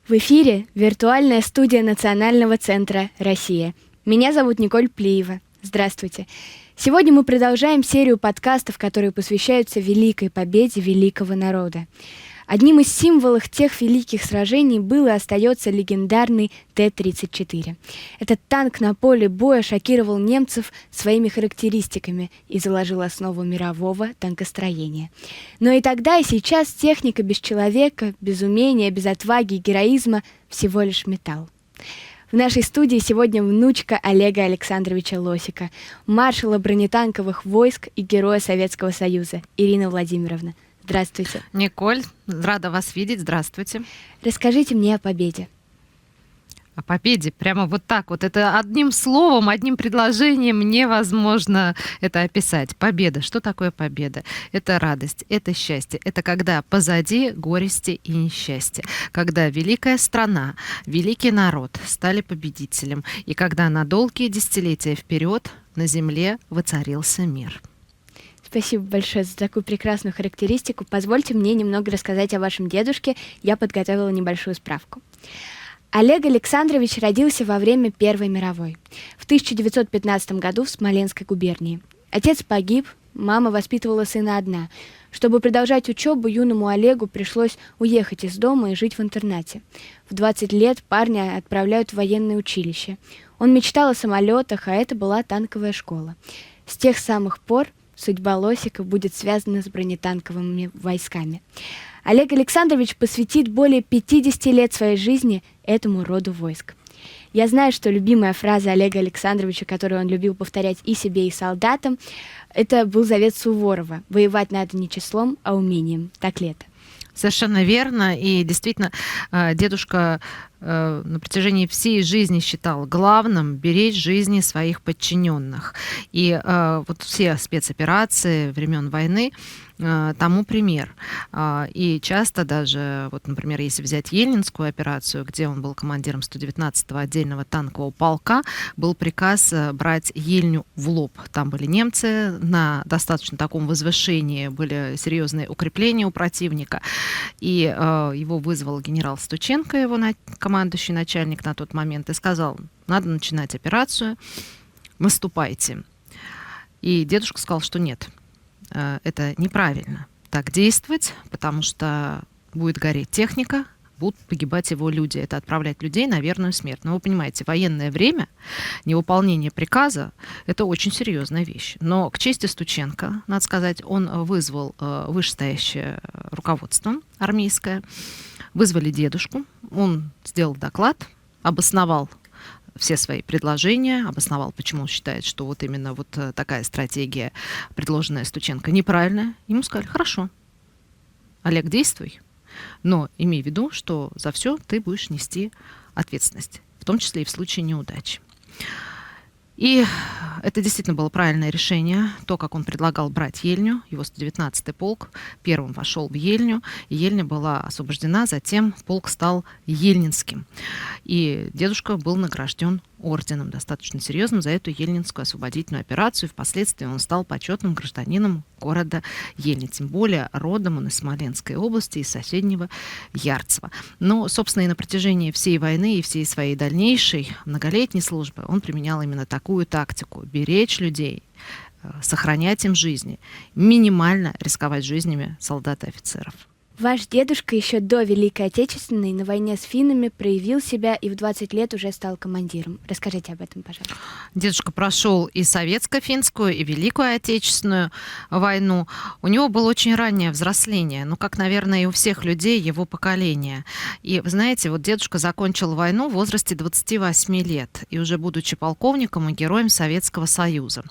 В эфире виртуальная студия Национального центра «Россия». Меня зовут Николь Плиева. Здравствуйте. Сегодня мы продолжаем серию подкастов, которые посвящаются великой победе великого народа. Одним из символов тех великих сражений был и остается легендарный Т-34. Этот танк на поле боя шокировал немцев своими характеристиками и заложил основу мирового танкостроения. Но и тогда, и сейчас техника без человека, без умения, без отваги и героизма всего лишь металл. В нашей студии сегодня внучка Олега Александровича Лосика, маршала бронетанковых войск и героя Советского Союза, Ирина Владимировна. Здравствуйте. Николь, рада вас видеть. Здравствуйте. Расскажите мне о победе. О победе. Прямо вот так вот. Это одним словом, одним предложением невозможно это описать. Победа. Что такое победа? Это радость, это счастье. Это когда позади горести и несчастье. Когда великая страна, великий народ стали победителем. И когда на долгие десятилетия вперед на земле воцарился мир. Спасибо большое за такую прекрасную характеристику. Позвольте мне немного рассказать о вашем дедушке. Я подготовила небольшую справку. Олег Александрович родился во время Первой мировой, в 1915 году в Смоленской губернии. Отец погиб, мама воспитывала сына одна. Чтобы продолжать учебу, юному Олегу пришлось уехать из дома и жить в интернате. В 20 лет парня отправляют в военное училище. Он мечтал о самолетах, а это была танковая школа. С тех самых пор судьба Лосика будет связана с бронетанковыми войсками. Олег Александрович посвятит более 50 лет своей жизни этому роду войск. Я знаю, что любимая фраза Олега Александровича, которую он любил повторять и себе, и солдатам, это был завет Суворова: «Воевать надо не числом, а умением». Так ли это? Совершенно верно. И действительно, дедушка на протяжении всей жизни считал главным беречь жизни своих подчиненных. И вот все спецоперации времен войны тому пример. И часто даже, вот, например, если взять Ельнинскую операцию, где он был командиром 119-го отдельного танкового полка, был приказ брать Ельню в лоб. Там были немцы на достаточно таком возвышении, были серьезные укрепления у противника. И его вызвал генерал Стученко, его командующий начальник на тот момент, и сказал: надо начинать операцию, наступайте. И дедушка сказал, что нет, это неправильно так действовать, потому что будет гореть техника, будут погибать его люди. Это отправлять людей на верную смерть. Но вы понимаете, военное время, невыполнение приказа — это очень серьезная вещь. Но к чести Стученко, надо сказать, он вызвал вышестоящее руководство армейское, вызвали дедушку, он сделал доклад, обосновал все свои предложения, обосновал, почему он считает, что вот именно вот такая стратегия, предложенная Стученко, неправильная. Ему сказали: хорошо, Олег, действуй, но имей в виду, что за все ты будешь нести ответственность, в том числе и в случае неудачи. И это действительно было правильное решение. То, как он предлагал брать Ельню, его 119-й полк первым вошел в Ельню, и Ельня была освобождена, затем полк стал Ельнинским. И дедушка был награжден орденом достаточно серьезным за эту Ельнинскую освободительную операцию. Впоследствии он стал почетным гражданином города Ельня. Тем более родом он из Смоленской области, из соседнего Ярцева. Но, собственно, и на протяжении всей войны и всей своей дальнейшей многолетней службы он применял именно такую тактику: беречь людей, сохранять им жизни, минимально рисковать жизнями солдат и офицеров. Ваш дедушка еще до Великой Отечественной на войне с финнами проявил себя и в 20 лет уже стал командиром. Расскажите об этом, пожалуйста. Дедушка прошел и советско-финскую, и Великую Отечественную войну. У него было очень раннее взросление, ну, как, наверное, и у всех людей его поколения. И, вы знаете, вот дедушка закончил войну в возрасте 28 лет, и уже будучи полковником и героем Советского Союза.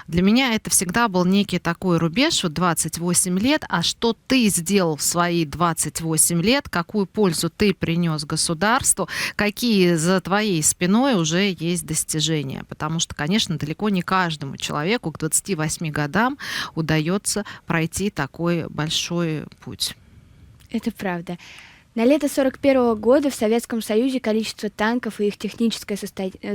Для меня это всегда был некий такой рубеж, вот 28 лет, а что ты сделал в своей 28 лет, какую пользу ты принес государству, какие за твоей спиной уже есть достижения. Потому что, конечно, далеко не каждому человеку к 28 годам удается пройти такой большой путь. Это правда. На лето 1941 года в Советском Союзе количество танков и их техническое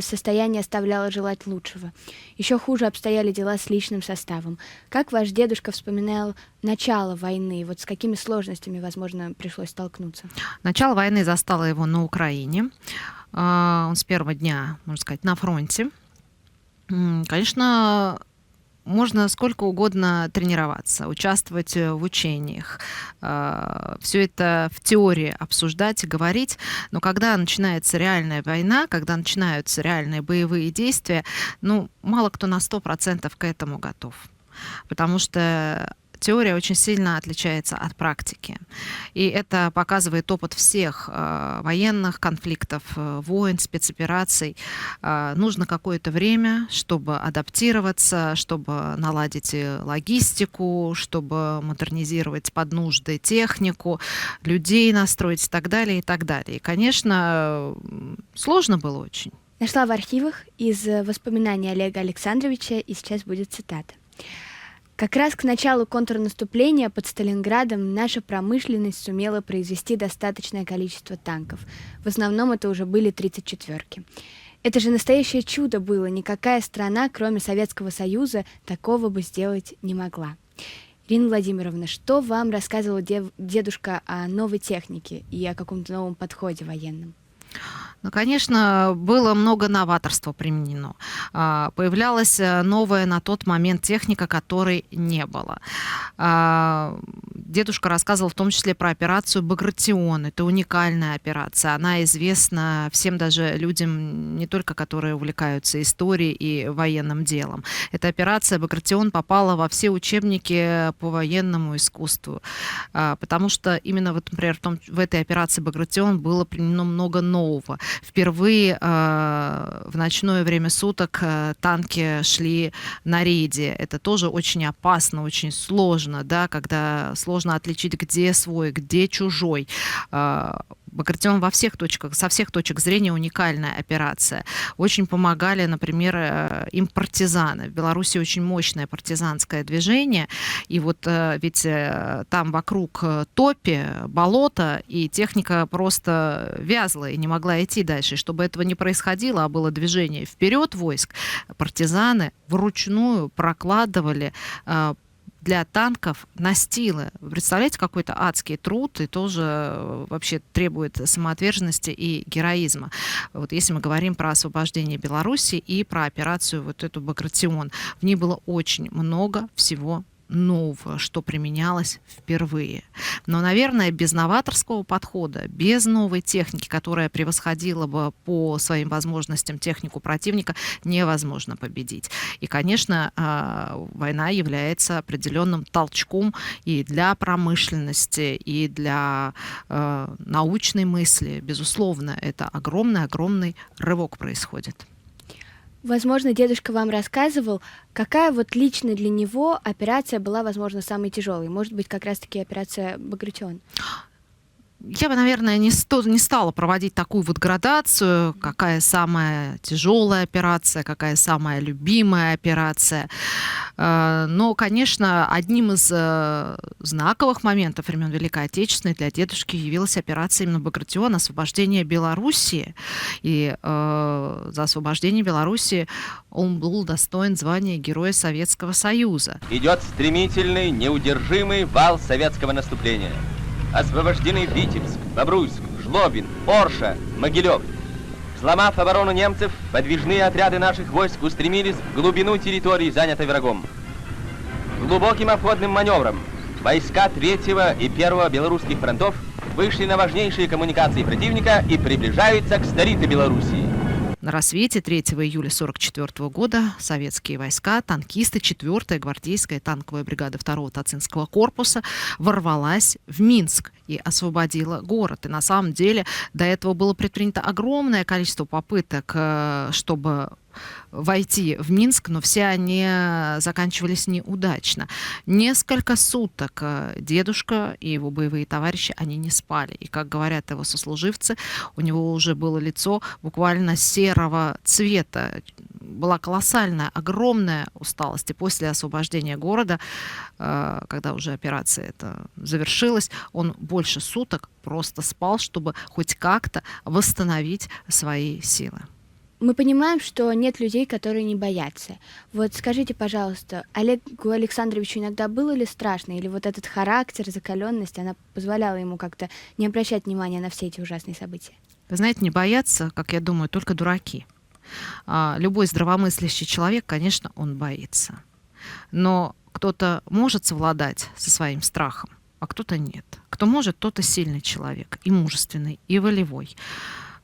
состояние оставляло желать лучшего. Еще хуже обстояли дела с личным составом. Как ваш дедушка вспоминал начало войны? Вот с какими сложностями, возможно, пришлось столкнуться? Начало войны застало его на Украине. Он с первого дня, можно сказать, на фронте. Конечно, можно сколько угодно тренироваться, участвовать в учениях, все это в теории обсуждать и говорить, но когда начинается реальная война, когда начинаются реальные боевые действия, мало кто на 100% к этому готов, потому что теория очень сильно отличается от практики. И это показывает опыт всех военных конфликтов, войн, спецопераций. Нужно какое-то время, чтобы адаптироваться, чтобы наладить логистику, чтобы модернизировать под нужды технику, людей настроить и так далее, и так далее. И, конечно, сложно было очень. Нашла в архивах из воспоминаний Олега Александровича, и сейчас будет цитата. Как раз к началу контрнаступления под Сталинградом наша промышленность сумела произвести достаточное количество танков. В основном это уже были 34-ки. Это же настоящее чудо было. Никакая страна, кроме Советского Союза, такого бы сделать не могла. Ирина Владимировна, что вам рассказывал дедушка о новой технике и о каком-то новом подходе военном? Конечно, было много новаторства применено. Появлялась новая на тот момент техника, которой не было. Дедушка рассказывал в том числе про операцию «Багратион». Это уникальная операция. Она известна всем, даже людям, не только которые увлекаются историей и военным делом. Эта операция «Багратион» попала во все учебники по военному искусству. Потому что именно, например, в этой операции «Багратион» было применено много нового. Впервые в ночное время суток танки шли на рейде. Это тоже очень опасно, очень сложно, да, когда сложно отличить, где свой, где чужой. Багратион со всех точек зрения уникальная операция. Очень помогали, например, им партизаны. В Беларуси очень мощное партизанское движение. И вот ведь там вокруг топи, болото, и техника просто вязла и не могла идти дальше. И чтобы этого не происходило, а было движение вперед войск, партизаны вручную прокладывали для танков настилы. Вы представляете, какой-то адский труд, и тоже вообще требует самоотверженности и героизма. Вот если мы говорим про освобождение Беларуси и про операцию вот эту «Багратион», в ней было очень много всего нового, что применялось впервые. Но, наверное, без новаторского подхода, без новой техники, которая превосходила бы по своим возможностям технику противника, невозможно победить. И, конечно, война является определенным толчком и для промышленности, и для научной мысли. Безусловно, это огромный рывок происходит. Возможно, дедушка вам рассказывал, какая вот лично для него операция была, возможно, самой тяжелой. Может быть, как раз-таки операция «Багратион». Я бы, наверное, не стала проводить такую вот градацию, какая самая тяжелая операция, какая самая любимая операция. Но, конечно, одним из знаковых моментов времен Великой Отечественной для дедушки явилась операция именно «Багратион», освобождение Белоруссии. И за освобождение Белоруссии он был достоин звания Героя Советского Союза. Идет стремительный, неудержимый вал советского наступления. Освобождены Витебск, Бобруйск, Жлобин, Орша, Могилев. Сломав оборону немцев, подвижные отряды наших войск устремились в глубину территории, занятой врагом. Глубоким обходным маневром войска 3-го и 1-го белорусских фронтов вышли на важнейшие коммуникации противника и приближаются к столице Белоруссии. На рассвете 3 июля 1944 года советские войска, танкисты 4-я гвардейская танковая бригада 2-го Тацинского корпуса ворвалась в Минск и освободила город. И на самом деле до этого было предпринято огромное количество попыток, чтобы войти в Минск, но все они заканчивались неудачно. Несколько суток дедушка и его боевые товарищи, они не спали. И, как говорят его сослуживцы, у него уже было лицо буквально серого цвета. была колоссальная, огромная усталость. И после освобождения города, когда уже операция эта завершилась, он больше суток просто спал, чтобы хоть как-то восстановить свои силы. Мы понимаем, что нет людей, которые не боятся. Вот скажите, пожалуйста, Олегу Александровичу иногда было ли страшно, или вот этот характер, закаленность, она позволяла ему как-то не обращать внимания на все эти ужасные события? Вы знаете, не боятся, как я думаю, только дураки. Любой здравомыслящий человек, конечно, он боится. Но кто-то может совладать со своим страхом, а кто-то нет. Кто может, тот и сильный человек, и мужественный, и волевой.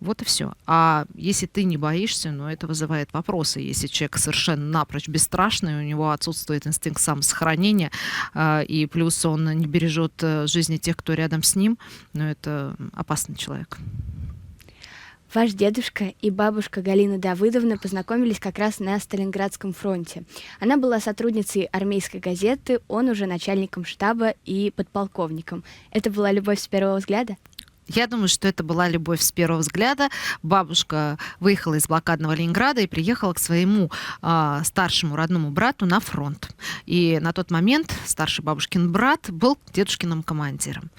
Вот и все. А если ты не боишься, ну, это вызывает вопросы. Если человек совершенно напрочь бесстрашный, у него отсутствует инстинкт самосохранения, и плюс он не бережет жизни тех, кто рядом с ним, ну, это опасный человек. Ваш дедушка и бабушка Галина Давыдовна познакомились как раз на Сталинградском фронте. Она была сотрудницей армейской газеты, он уже начальником штаба и подполковником. Это была любовь с первого взгляда? Я думаю, что это была любовь с первого взгляда. Бабушка выехала из блокадного Ленинграда и приехала к своему старшему родному брату на фронт. И на тот момент старший бабушкин брат был дедушкиным командиром.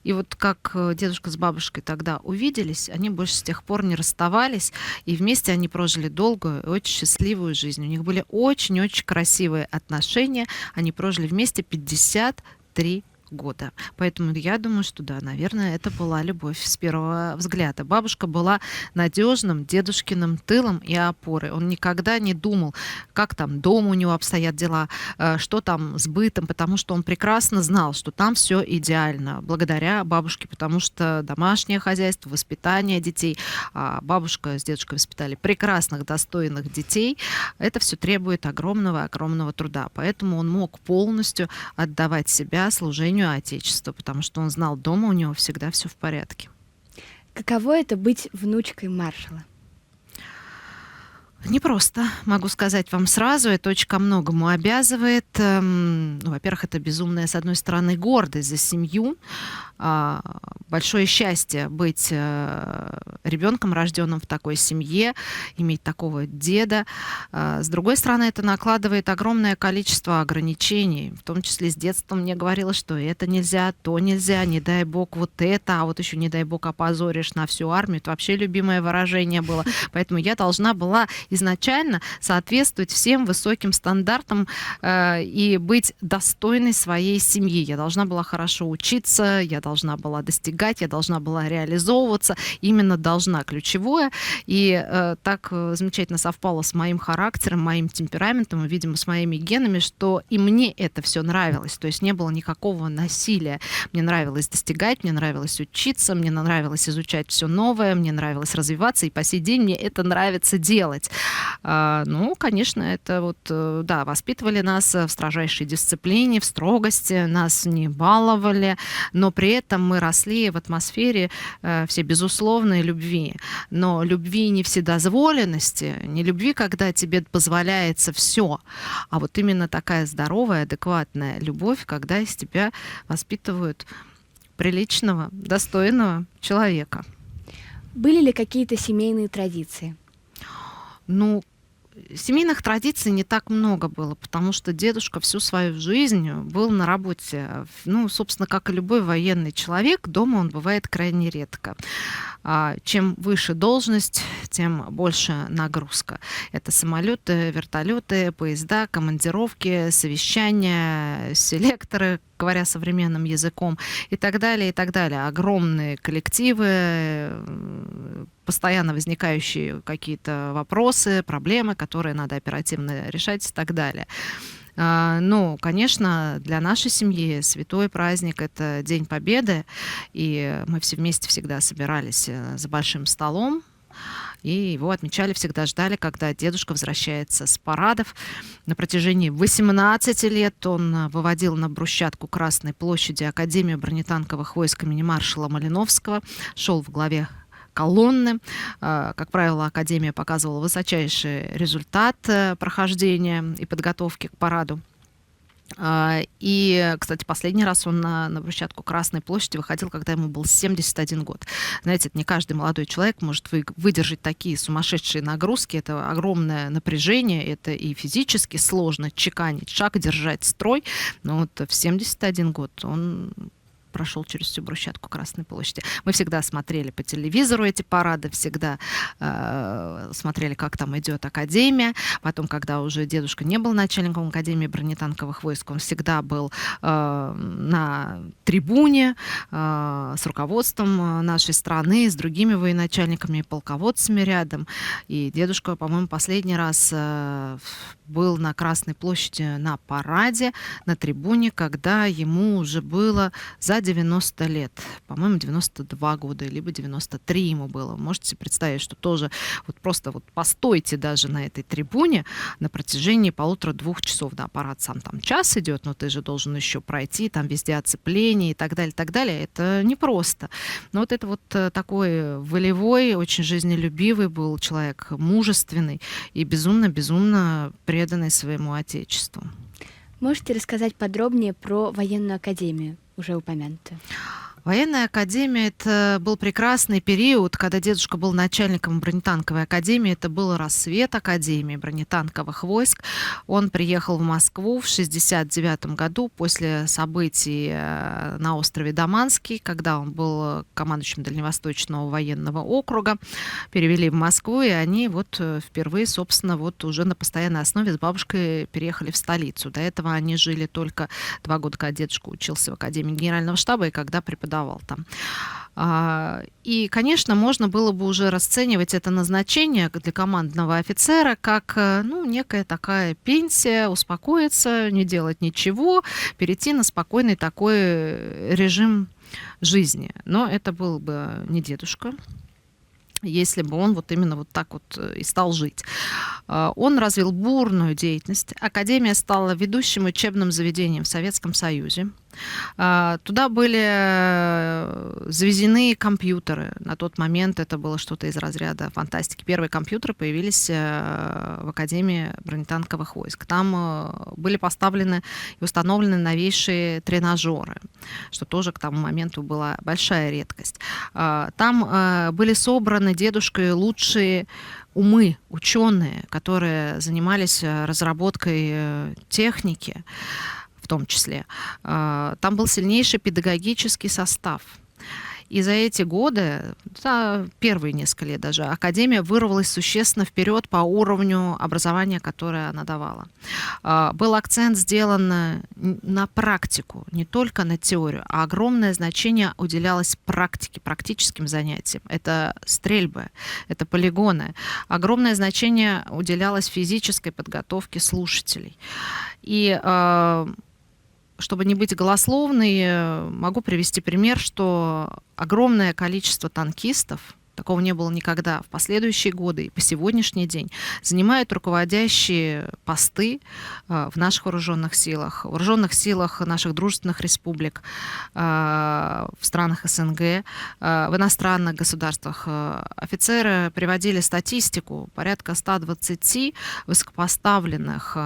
И вот как дедушка с бабушкой тогда увиделись, они больше с тех пор не расставались, и вместе они прожили долгую и очень счастливую жизнь. У них были очень-очень красивые отношения. Они прожили вместе 53 года. Поэтому я думаю, что да, наверное, это была любовь с первого взгляда. Бабушка была надежным дедушкиным тылом и опорой. Он никогда не думал, как там дома у него обстоят дела, что там с бытом, потому что он прекрасно знал, что там все идеально, благодаря бабушке, потому что домашнее хозяйство, воспитание детей, бабушка с дедушкой воспитали прекрасных, достойных детей. Это все требует огромного труда. Поэтому он мог полностью отдавать себя служению Отечеству, потому что он знал, дома у него всегда все в порядке. Каково это быть внучкой маршала? Непросто, могу сказать вам сразу. Это очень ко многому обязывает. Во-первых, это безумная, с одной стороны, гордость за семью. Большое счастье быть ребенком, рожденным в такой семье, иметь такого деда. С другой стороны, это накладывает огромное количество ограничений. В том числе с детства мне говорилось, что это нельзя, то нельзя, не дай бог вот это, а вот еще не дай бог опозоришь на всю армию. Это вообще любимое выражение было. Поэтому я должна была изначально соответствовать всем высоким стандартам и быть достойной своей семьи. Я должна была хорошо учиться, я должна была достигать, я должна была реализовываться. Именно должна, ключевое. И так замечательно совпало с моим характером, моим темпераментом и, видимо, с моими генами, что и мне это все нравилось. То есть не было никакого насилия. Мне нравилось достигать, мне нравилось учиться, мне нравилось изучать все новое, мне нравилось развиваться, и по сей день мне это нравится делать. Ну, конечно, это вот, да, воспитывали нас в строжайшей дисциплине, в строгости, нас не баловали, но при этом мы росли в атмосфере всей безусловной любви. Но любви не вседозволенности, не любви, когда тебе позволяется все, а вот именно такая здоровая, адекватная любовь, когда из тебя воспитывают приличного, достойного человека. Были ли какие-то семейные традиции? Ну, семейных традиций не так много было, потому что дедушка всю свою жизнь был на работе. Ну, собственно, как и любой военный человек, дома он бывает крайне редко. Чем выше должность, тем больше нагрузка. Это самолеты, вертолеты, поезда, командировки, совещания, селекторы, говоря современным языком, и так далее, и так далее. Огромные коллективы, постоянно возникающие какие-то вопросы, проблемы, которые надо оперативно решать и так далее. Ну, конечно, для нашей семьи святой праздник — это День Победы, и мы все вместе всегда собирались за большим столом, и его отмечали, всегда ждали, когда дедушка возвращается с парадов. На протяжении 18 лет он выводил на брусчатку Красной площади Академию бронетанковых войск имени маршала Малиновского, шел в главе колонны. Как правило, Академия показывала высочайший результат прохождения и подготовки к параду. И, кстати, последний раз он на брусчатку Красной площади выходил, когда ему был 71 год. Знаете, это не каждый молодой человек может выдержать такие сумасшедшие нагрузки. Это огромное напряжение, это и физически сложно чеканить шаг, держать строй. Но вот в 71 год он прошел через всю брусчатку Красной площади. Мы всегда смотрели по телевизору эти парады, всегда смотрели, как там идет академия. Потом, когда уже дедушка не был начальником Академии бронетанковых войск, он всегда был на трибуне с руководством нашей страны, с другими военачальниками и полководцами рядом. И дедушка, по-моему, последний раз был на Красной площади на параде, на трибуне, когда ему уже было за 90 лет. По-моему, 92 года, либо 93 ему было. Можете себе представить, что тоже вот просто вот постойте даже на этой трибуне на протяжении 1,5-2 часов. Да, парад сам там час идет, но ты же должен еще пройти, там везде оцепление и так далее, так далее. Это непросто. Но вот это вот такой волевой, очень жизнелюбивый был человек, мужественный и безумно-безумно преданный своему отечеству. Можете рассказать подробнее про военную академию, уже упомянутую? Военная академия — это был прекрасный период, когда дедушка был начальником бронетанковой академии. Это был рассвет Академии бронетанковых войск. Он приехал в Москву в 1969 году после событий на острове Даманский, когда он был командующим Дальневосточного военного округа. Перевели в Москву, и они вот впервые, собственно, вот уже на постоянной основе с бабушкой переехали в столицу. До этого они жили только 2 года, когда дедушка учился в Академии Генерального штаба и когда преподавал там. И, конечно, можно было бы уже расценивать это назначение для командного офицера как, ну, некая такая пенсия, успокоиться, не делать ничего, перейти на спокойный такой режим жизни. Но это был бы не дедушка, если бы он вот именно вот так вот и стал жить. Он развил бурную деятельность. Академия стала ведущим учебным заведением в Советском Союзе. Туда были завезены компьютеры. На тот момент это было что-то из разряда фантастики. Первые компьютеры появились в Академии бронетанковых войск. Там были поставлены и установлены новейшие тренажеры, что тоже к тому моменту была большая редкость. Там были собраны дедушкой лучшие умы, ученые, которые занимались разработкой техники, в том числе. Там был сильнейший педагогический состав. И за эти годы, за первые несколько лет даже, Академия вырвалась существенно вперед по уровню образования, которое она давала. Был акцент сделан на практику, не только на теорию, а огромное значение уделялось практике, практическим занятиям. Это стрельбы, это полигоны. Огромное значение уделялось физической подготовке слушателей. И чтобы не быть голословной, могу привести пример, что огромное количество танкистов, такого не было никогда в последующие годы и по сегодняшний день, занимают руководящие посты в наших вооруженных силах наших дружественных республик, в странах СНГ, в иностранных государствах. Офицеры приводили статистику, порядка 120 высокопоставленных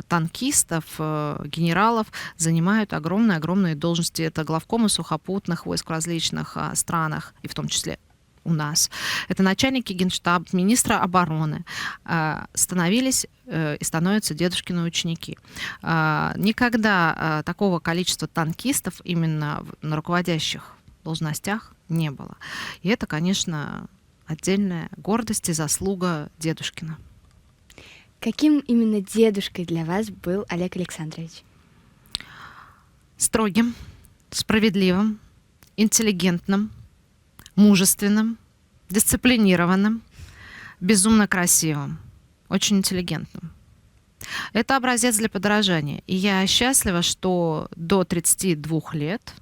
танкистов, генералов занимают огромные должности. Это главкомы сухопутных войск в различных странах, и в том числе у нас. Это начальники Генштаба, министра обороны становились и становятся дедушкины ученики. Никогда такого количества танкистов именно на руководящих должностях не было. И это, конечно, отдельная гордость и заслуга дедушкина. Каким именно дедушкой для вас был Олег Александрович? Строгим, справедливым, интеллигентным, мужественным, дисциплинированным, безумно красивым, очень интеллигентным. Это образец для подражания. И я счастлива, что до 32 лет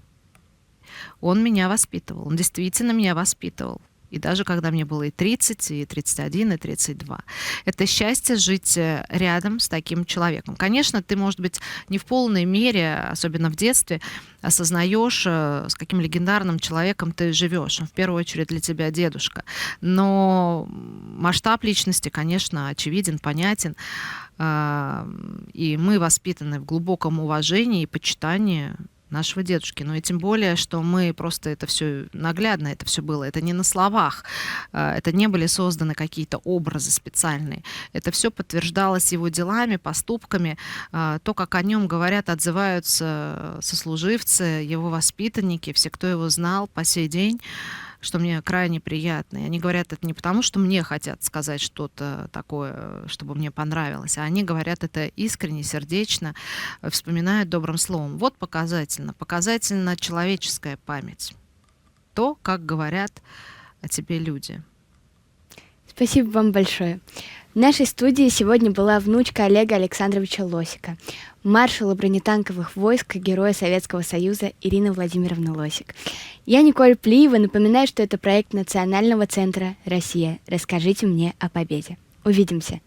он меня воспитывал. Он действительно меня воспитывал. И даже когда мне было и 30, и 31, и 32. Это счастье жить рядом с таким человеком. Конечно, ты, может быть, не в полной мере, особенно в детстве, осознаешь, с каким легендарным человеком ты живешь. В первую очередь для тебя дедушка. Но масштаб личности, конечно, очевиден, понятен. И мы воспитаны в глубоком уважении и почитании нашего дедушки. Ну и тем более, что мы просто это все наглядно, это все было, это не на словах, это не были созданы какие-то образы специальные. Это все подтверждалось его делами, поступками, то, как о нем говорят, отзываются сослуживцы, его воспитанники, все, кто его знал по сей день, что мне крайне приятно. И они говорят это не потому, что мне хотят сказать что-то такое, чтобы мне понравилось, а они говорят это искренне, сердечно, вспоминают добрым словом. Вот показательна человеческая память. То, как говорят о тебе люди. Спасибо вам большое. В нашей студии сегодня была внучка Олега Александровича Лосика, маршала бронетанковых войск и героя Советского Союза Ирина Владимировна Лосик. Я Николь Плиева, напоминаю, что это проект Национального центра «Россия. Расскажите мне о победе». Увидимся!